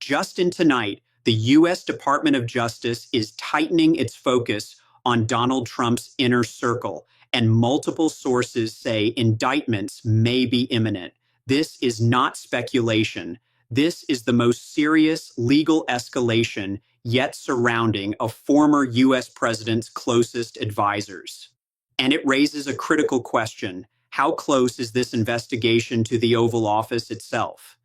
Just in tonight, the U.S. Department of Justice is tightening its focus on Donald Trump's inner circle, and multiple sources say indictments may be imminent. This is not speculation. This is the most serious legal escalation yet surrounding a former U.S. president's closest advisors. And it raises a critical question. How close is this investigation to the Oval Office itself?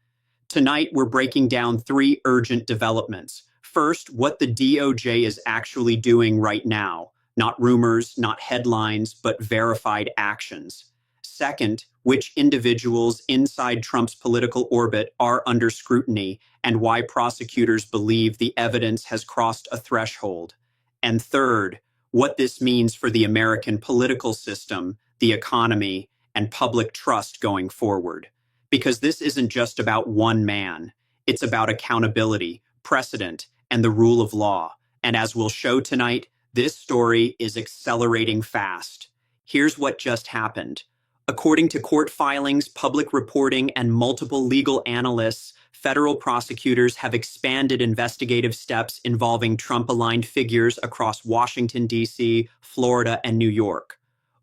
Tonight, we're breaking down three urgent developments. First, what the DOJ is actually doing right now. Not rumors, not headlines, but verified actions. Second, which individuals inside Trump's political orbit are under scrutiny and why prosecutors believe the evidence has crossed a threshold. And third, what this means for the American political system, the economy, and public trust going forward. Because this isn't just about one man. It's about accountability, precedent, and the rule of law. And as we'll show tonight, this story is accelerating fast. Here's what just happened. According to court filings, public reporting, and multiple legal analysts, federal prosecutors have expanded investigative steps involving Trump-aligned figures across Washington, D.C., Florida, and New York.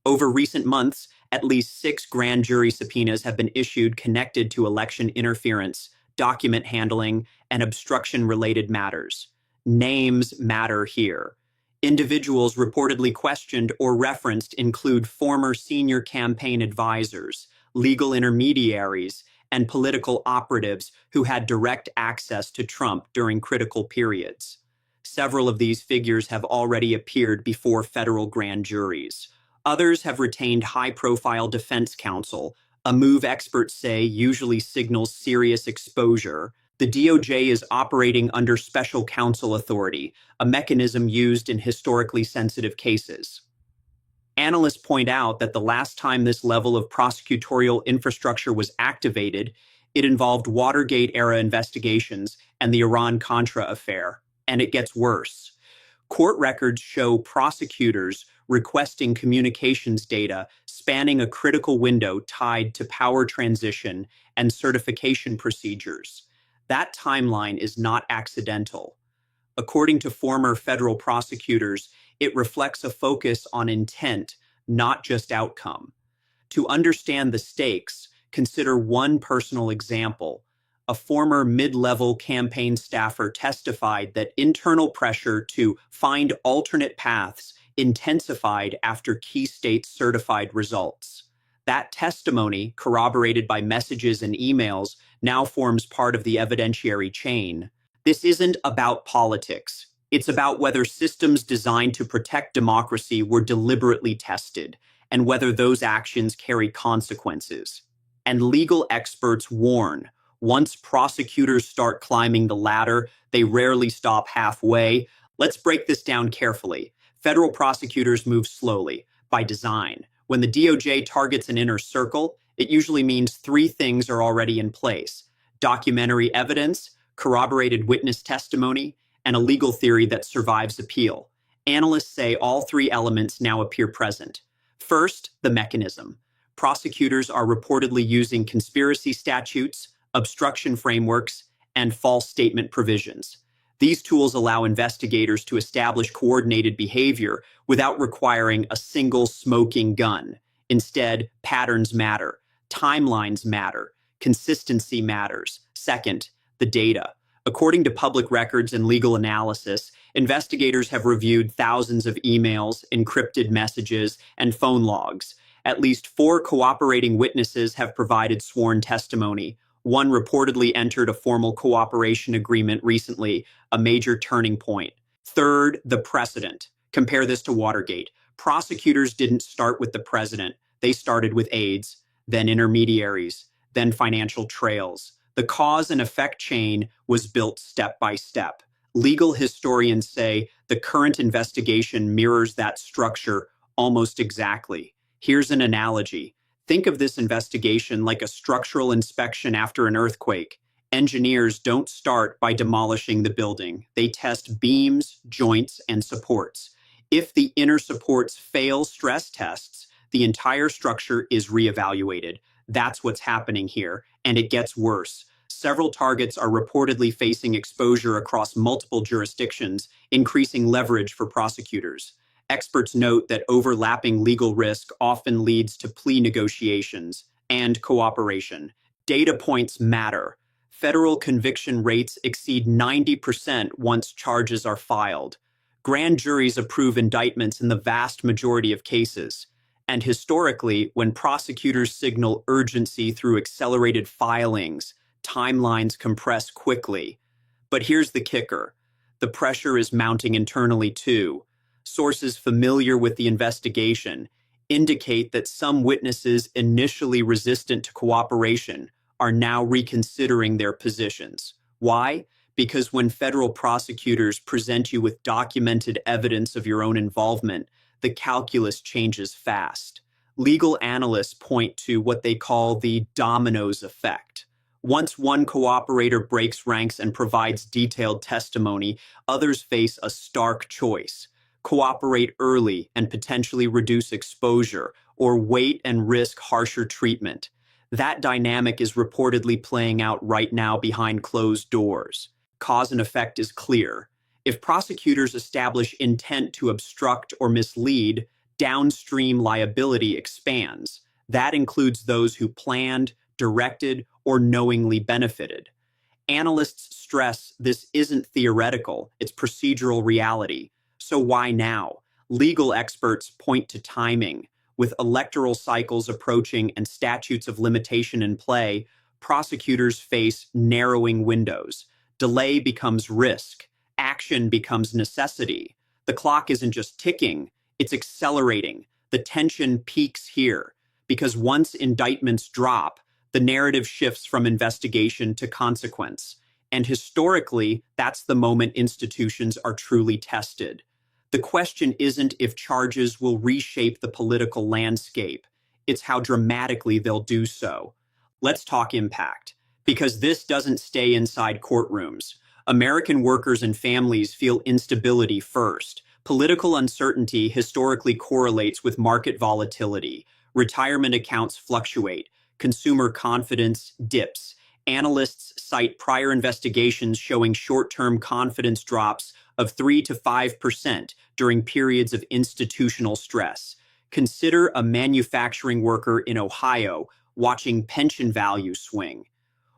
Over recent months, at least 6 grand jury subpoenas have been issued connected to election interference, document handling, and obstruction-related matters. Names matter here. Individuals reportedly questioned or referenced include former senior campaign advisors, legal intermediaries, and political operatives who had direct access to Trump during critical periods. Several of these figures have already appeared before federal grand juries. Others have retained high-profile defense counsel, a move experts say usually signals serious exposure. The DOJ is operating under special counsel authority, a mechanism used in historically sensitive cases. Analysts point out that the last time this level of prosecutorial infrastructure was activated, it involved Watergate-era investigations and the Iran-Contra affair. And it gets worse. Court records show prosecutors requesting communications data spanning a critical window tied to power transition and certification procedures. That timeline is not accidental. According to former federal prosecutors, it reflects a focus on intent, not just outcome. To understand the stakes, consider one personal example. A former mid-level campaign staffer testified that internal pressure to find alternate paths intensified after key states certified results. That testimony, corroborated by messages and emails, now forms part of the evidentiary chain. This isn't about politics. It's about whether systems designed to protect democracy were deliberately tested, and whether those actions carry consequences. And legal experts warn, once prosecutors start climbing the ladder, they rarely stop halfway. Let's break this down carefully. Federal prosecutors move slowly, by design. When the DOJ targets an inner circle, it usually means 3 things are already in place: documentary evidence, corroborated witness testimony, and a legal theory that survives appeal. Analysts say all 3 elements now appear present. First, the mechanism. Prosecutors are reportedly using conspiracy statutes, obstruction frameworks, and false statement provisions. These tools allow investigators to establish coordinated behavior without requiring a single smoking gun. Instead, patterns matter, timelines matter, consistency matters. Second, the data. According to public records and legal analysis, investigators have reviewed thousands of emails, encrypted messages, and phone logs. At least 4 cooperating witnesses have provided sworn testimony. One reportedly entered a formal cooperation agreement recently, a major turning point. Third, the precedent. Compare this to Watergate. Prosecutors didn't start with the president. They started with aides, then intermediaries, then financial trails. The cause and effect chain was built step by step. Legal historians say the current investigation mirrors that structure almost exactly. Here's an analogy. Think of this investigation like a structural inspection after an earthquake. Engineers don't start by demolishing the building. They test beams, joints, and supports. If the inner supports fail stress tests, the entire structure is reevaluated. That's what's happening here, and it gets worse. Several targets are reportedly facing exposure across multiple jurisdictions, increasing leverage for prosecutors. Experts note that overlapping legal risk often leads to plea negotiations and cooperation. Data points matter. Federal conviction rates exceed 90% once charges are filed. Grand juries approve indictments in the vast majority of cases. And historically, when prosecutors signal urgency through accelerated filings, timelines compress quickly. But here's the kicker. The pressure is mounting internally too. Sources familiar with the investigation indicate that some witnesses initially resistant to cooperation are now reconsidering their positions. Why? Because when federal prosecutors present you with documented evidence of your own involvement, the calculus changes fast. Legal analysts point to what they call the dominoes effect. Once one cooperator breaks ranks and provides detailed testimony, others face a stark choice: cooperate early and potentially reduce exposure, or wait and risk harsher treatment. That dynamic is reportedly playing out right now behind closed doors. Cause and effect is clear. If prosecutors establish intent to obstruct or mislead, downstream liability expands. That includes those who planned, directed, or knowingly benefited. Analysts stress this isn't theoretical, it's procedural reality. So why now? Legal experts point to timing. With electoral cycles approaching and statutes of limitation in play, prosecutors face narrowing windows. Delay becomes risk. Action becomes necessity. The clock isn't just ticking, it's accelerating. The tension peaks here, because once indictments drop, the narrative shifts from investigation to consequence. And historically, that's the moment institutions are truly tested. The question isn't if charges will reshape the political landscape, it's how dramatically they'll do so. Let's talk impact, because this doesn't stay inside courtrooms. American workers and families feel instability first. Political uncertainty historically correlates with market volatility. Retirement accounts fluctuate. Consumer confidence dips. Analysts cite prior investigations showing short-term confidence drops of 3 to 5% during periods of institutional stress. Consider a manufacturing worker in Ohio watching pension values swing,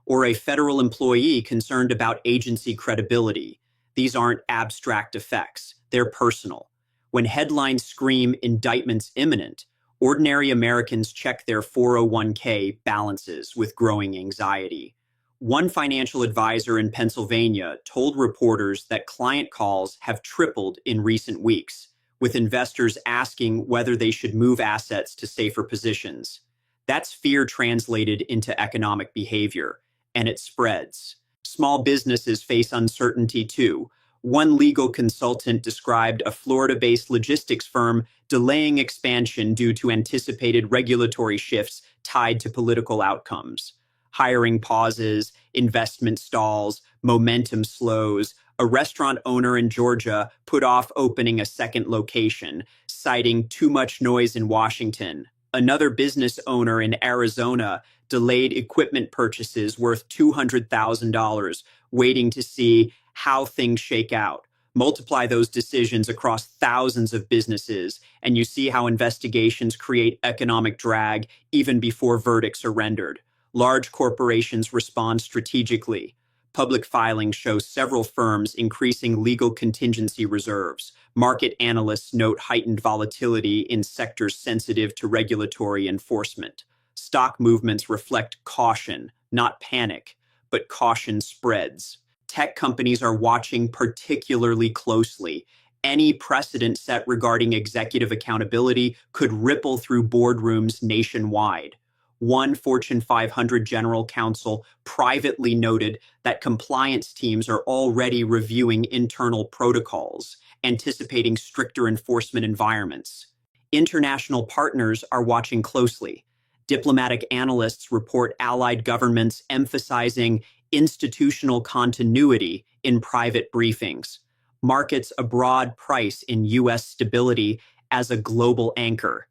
or a federal employee concerned about agency credibility. These aren't abstract effects, they're personal. When headlines scream indictments imminent, ordinary Americans check their 401k balances with growing anxiety. One financial advisor in Pennsylvania told reporters that client calls have tripled in recent weeks, with investors asking whether they should move assets to safer positions. That's fear translated into economic behavior, and it spreads. Small businesses face uncertainty too. One legal consultant described a Florida-based logistics firm delaying expansion due to anticipated regulatory shifts tied to political outcomes. Hiring pauses, investment stalls, momentum slows. A restaurant owner in Georgia put off opening a second location, citing too much noise in Washington. Another business owner in Arizona delayed equipment purchases worth $200,000, waiting to see how things shake out. Multiply those decisions across thousands of businesses, and you see how investigations create economic drag even before verdicts are rendered. Large corporations respond strategically. Public filings show several firms increasing legal contingency reserves. Market analysts note heightened volatility in sectors sensitive to regulatory enforcement. Stock movements reflect caution, not panic, but caution spreads. Tech companies are watching particularly closely. Any precedent set regarding executive accountability could ripple through boardrooms nationwide. One Fortune 500 general counsel privately noted that compliance teams are already reviewing internal protocols, anticipating stricter enforcement environments. International partners are watching closely. Diplomatic analysts report allied governments emphasizing institutional continuity in private briefings. Markets abroad price in U.S. stability as a global anchor.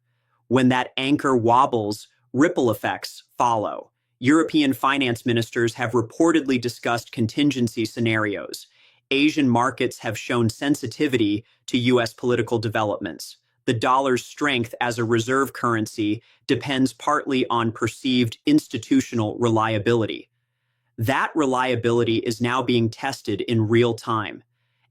When that anchor wobbles, ripple effects follow. European finance ministers have reportedly discussed contingency scenarios. Asian markets have shown sensitivity to U.S. political developments. The dollar's strength as a reserve currency depends partly on perceived institutional reliability. That reliability is now being tested in real time.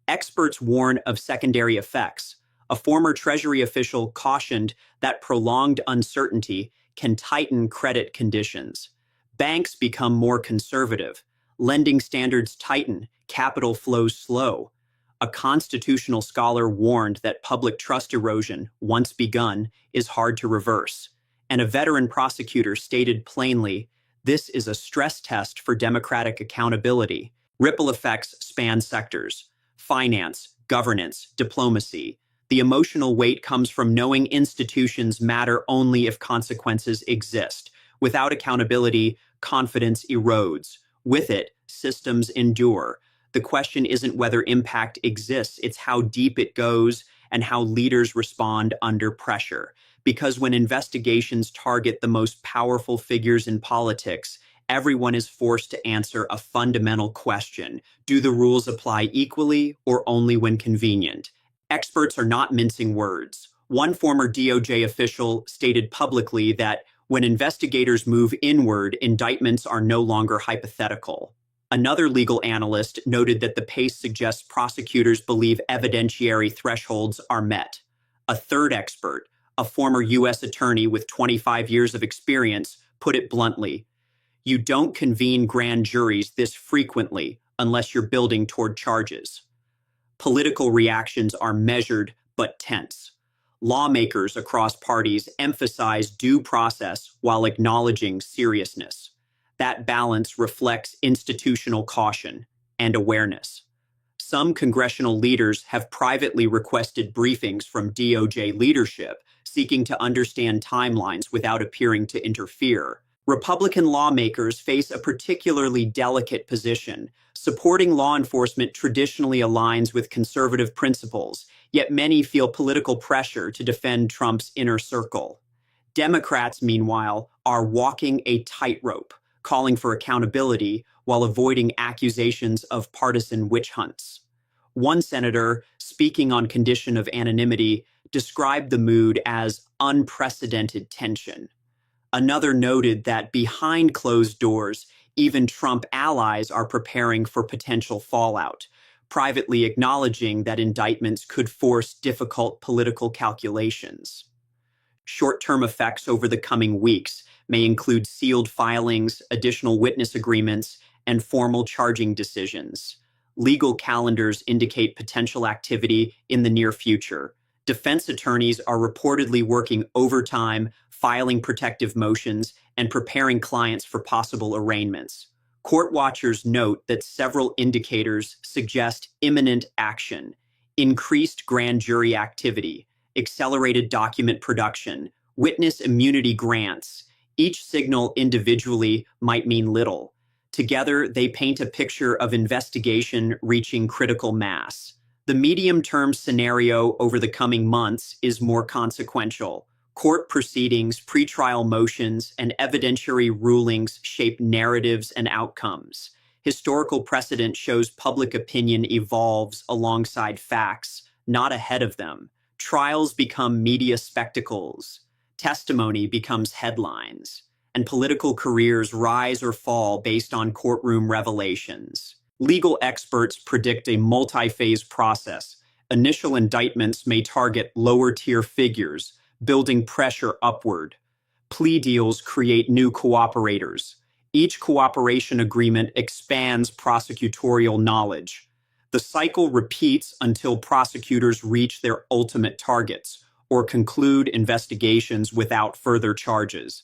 Experts warn of secondary effects. A former Treasury official cautioned that prolonged uncertainty can tighten credit conditions. Banks become more conservative. Lending standards tighten. Capital flows slow. A constitutional scholar warned that public trust erosion, once begun, is hard to reverse. And a veteran prosecutor stated plainly, this is a stress test for democratic accountability. Ripple effects span sectors: finance, governance, diplomacy. The emotional weight comes from knowing institutions matter only if consequences exist. Without accountability, confidence erodes. With it, systems endure. The question isn't whether impact exists, it's how deep it goes and how leaders respond under pressure. Because when investigations target the most powerful figures in politics, everyone is forced to answer a fundamental question. Do the rules apply equally or only when convenient? Experts are not mincing words. One former DOJ official stated publicly that when investigators move inward, indictments are no longer hypothetical. Another legal analyst noted that the pace suggests prosecutors believe evidentiary thresholds are met. A third expert, a former U.S. attorney with 25 years of experience, put it bluntly: you don't convene grand juries this frequently unless you're building toward charges. Political reactions are measured but tense. Lawmakers across parties emphasize due process while acknowledging seriousness. That balance reflects institutional caution and awareness. Some congressional leaders have privately requested briefings from DOJ leadership, seeking to understand timelines without appearing to interfere. Republican lawmakers face a particularly delicate position. Supporting law enforcement traditionally aligns with conservative principles, yet many feel political pressure to defend Trump's inner circle. Democrats, meanwhile, are walking a tightrope, calling for accountability while avoiding accusations of partisan witch hunts. One senator, speaking on condition of anonymity, described the mood as unprecedented tension. Another noted that behind closed doors, even Trump allies are preparing for potential fallout, privately acknowledging that indictments could force difficult political calculations. Short-term effects over the coming weeks may include sealed filings, additional witness agreements, and formal charging decisions. Legal calendars indicate potential activity in the near future. Defense attorneys are reportedly working overtime, filing protective motions, and preparing clients for possible arraignments. Court watchers note that several indicators suggest imminent action: increased grand jury activity, accelerated document production, witness immunity grants. Each signal individually might mean little. Together, they paint a picture of investigation reaching critical mass. The medium-term scenario over the coming months is more consequential. Court proceedings, pretrial motions, and evidentiary rulings shape narratives and outcomes. Historical precedent shows public opinion evolves alongside facts, not ahead of them. Trials become media spectacles. Testimony becomes headlines. And political careers rise or fall based on courtroom revelations. Legal experts predict a multi-phase process. Initial indictments may target lower-tier figures, building pressure upward. Plea deals create new cooperators. Each cooperation agreement expands prosecutorial knowledge. The cycle repeats until prosecutors reach their ultimate targets or conclude investigations without further charges.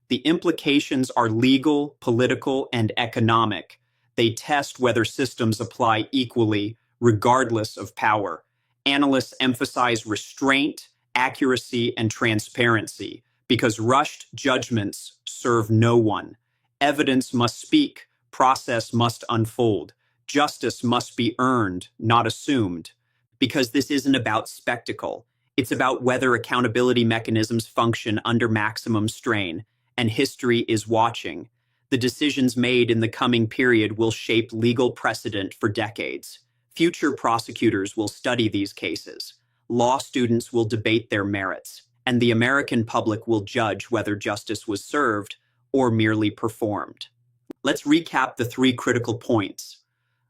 The implications are legal, political, and economic. They test whether systems apply equally, regardless of power. Analysts emphasize restraint, accuracy, and transparency because rushed judgments serve no one. Evidence must speak, process must unfold. Justice must be earned, not assumed. Because this isn't about spectacle. It's about whether accountability mechanisms function under maximum strain, and history is watching. The decisions made in the coming period will shape legal precedent for decades. Future prosecutors will study these cases. Law students will debate their merits, and the American public will judge whether justice was served or merely performed. Let's recap the three critical points.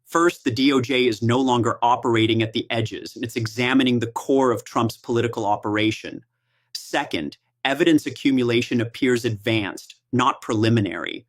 First, the DOJ is no longer operating at the edges, and it's examining the core of Trump's political operation. Second, evidence accumulation appears advanced, not preliminary.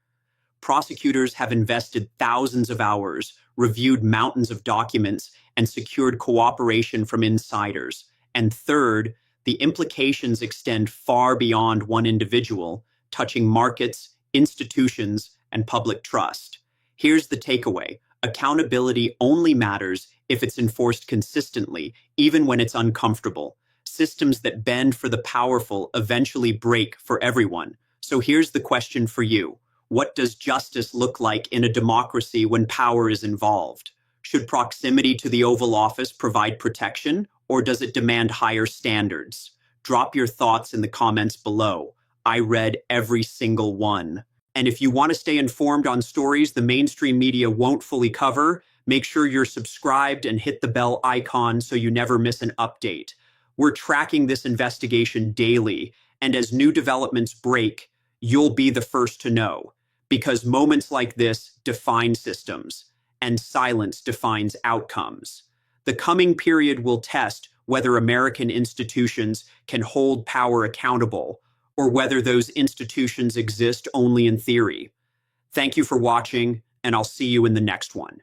Prosecutors have invested thousands of hours, reviewed mountains of documents, and secured cooperation from insiders. And third, the implications extend far beyond one individual, touching markets, institutions, and public trust. Here's the takeaway. Accountability only matters if it's enforced consistently, even when it's uncomfortable. Systems that bend for the powerful eventually break for everyone. So here's the question for you. What does justice look like in a democracy when power is involved? Should proximity to the Oval Office provide protection, or does it demand higher standards? Drop your thoughts in the comments below. I read every single one. And if you want to stay informed on stories the mainstream media won't fully cover, make sure you're subscribed and hit the bell icon so you never miss an update. We're tracking this investigation daily, and as new developments break, you'll be the first to know. Because moments like this define systems, and silence defines outcomes. The coming period will test whether American institutions can hold power accountable, or whether those institutions exist only in theory. Thank you for watching, and I'll see you in the next one.